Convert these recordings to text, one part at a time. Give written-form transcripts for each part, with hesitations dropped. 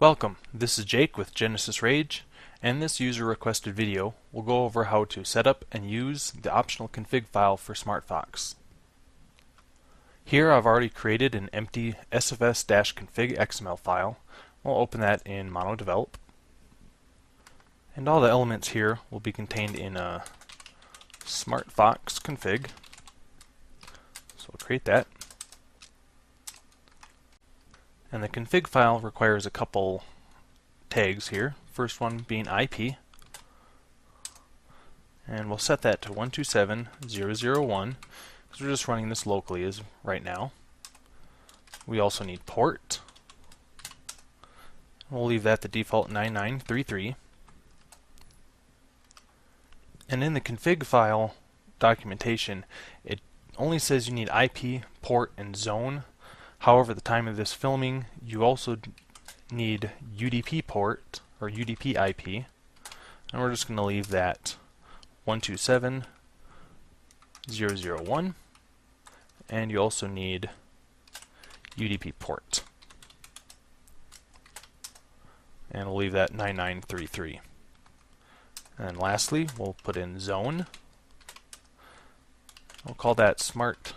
Welcome, this is Jake with Genesis Rage, and in this user requested video we'll go over how to set up and use the optional config file for SmartFox. Here I've already created an empty sfs-config XML file. We'll open that in MonoDevelop. And all the elements here will be contained in a SmartFox config. So we'll create that. And the config file requires a couple tags here. First one being IP. And we'll set that to 127.0.0.1 because we're just running this locally as right now. We also need port. We'll leave that the default 9933. And in the config file documentation, it only says you need IP, port, and zone. However, at the time of this filming, you also need UDP port or UDP IP, and we're just going to leave that 127.0.0.1, and you also need UDP port, and we'll leave that 9933. And lastly, we'll put in zone. We'll call that SmartFox,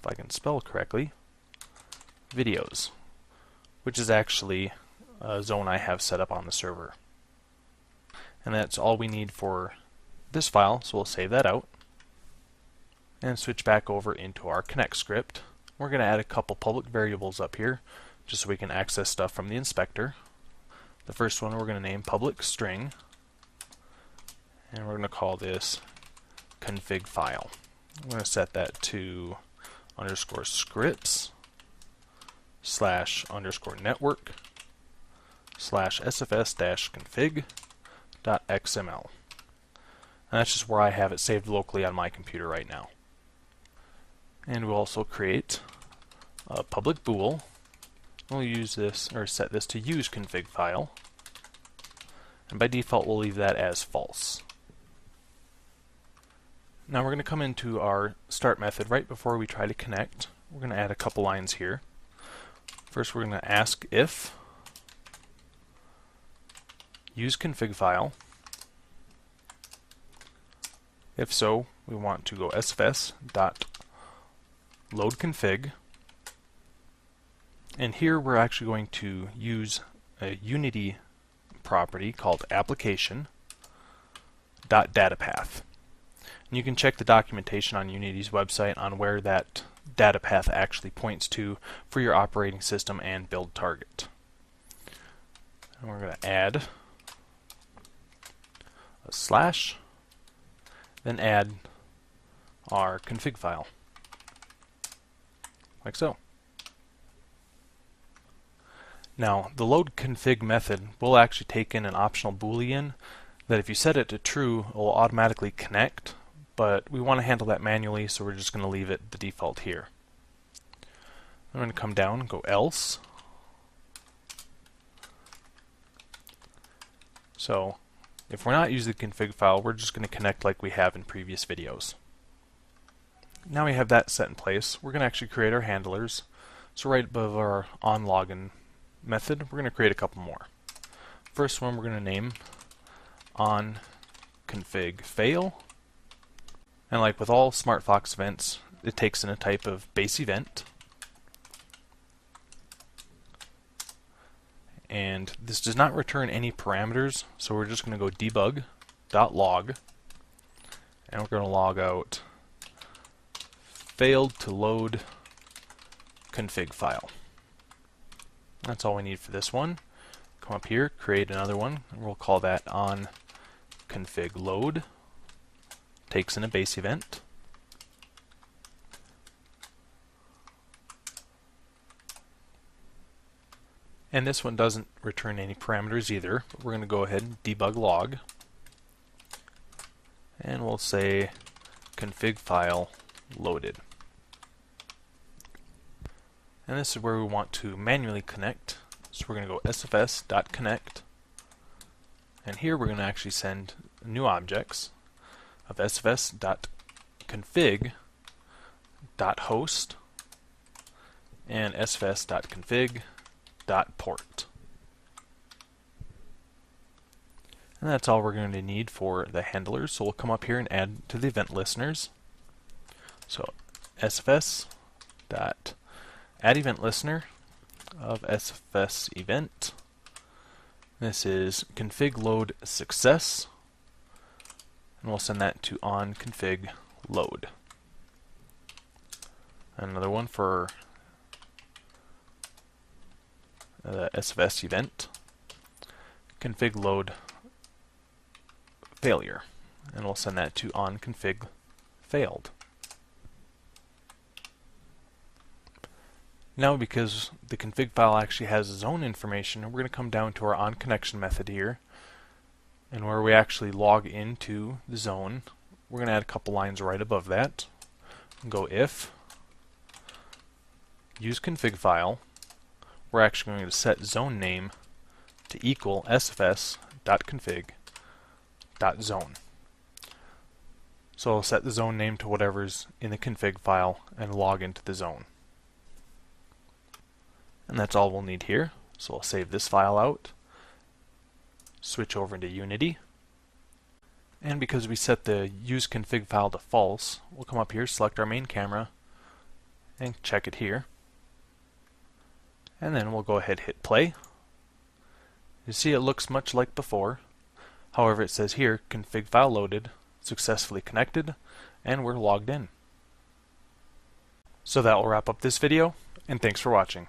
if I can spell correctly, videos, which is actually a zone I have set up on the server. And that's all we need for this file, so we'll save that out and switch back over into our connect script. We're going to add a couple public variables up here just so we can access stuff from the inspector. The first one we're going to name public string, and we're going to call this config file. I'm going to set that to _scripts/network/sfs-config.xml. And that's just where I have it saved locally on my computer right now. And we'll also create a public bool. We'll use this, or set this to use config file, and by default we'll leave that as false. Now we're going to come into our start method right before we try to connect. We're going to add a couple lines here. First we're going to ask if use config file. If so, we want to go sfs.loadConfig, and here we're actually going to use a Unity property called application.datapath. And you can check the documentation on Unity's website on where that data path actually points to for your operating system and build target. And we're going to add a slash, then add our config file, like so. Now, the load config method will actually take in an optional boolean that if you set it to true, it will automatically connect, but we want to handle that manually, so we're just going to leave it the default here. I'm going to come down and go else. So, if we're not using the config file, we're just going to connect like we have in previous videos. Now we have that set in place, we're going to actually create our handlers. So right above our onLogin method, we're going to create a couple more. First one we're going to name onConfigFail, and like with all SmartFox events, it takes in a type of base event, and this does not return any parameters, so we're just going to go debug.log, and we're going to log out failed to load config file. That's all we need for this one. Come up here, create another one, and we'll call that on config load. Takes in a base event. And this one doesn't return any parameters either, but we're going to go ahead and debug log. And we'll say config file loaded. And this is where we want to manually connect. So we're going to go sfs.connect, and here we're going to actually send new objects of sfs.config.host and sfs.config .port. And that's all we're going to need for the handlers. So we'll come up here and add to the event listeners. So sfs dot add event listener of sfs event. This is config load success, and we'll send that to on config load. Another one for the sfs event, config load failure, and we'll send that to on config failed. Now, because the config file actually has zone information, we're going to come down to our onConnection method here, and where we actually log into the zone, we're going to add a couple lines right above that. Go if use config file. We're actually going to set zone name to equal sfs.config.zone. So I'll set the zone name to whatever's in the config file and log into the zone. And that's all we'll need here. So I'll save this file out, switch over into Unity, and because we set the use config file to false, we'll come up here, select our main camera, and check it here. And then we'll go ahead and hit play. You see it looks much like before. However, it says here, config file loaded, successfully connected, and we're logged in. So that will wrap up this video, and thanks for watching.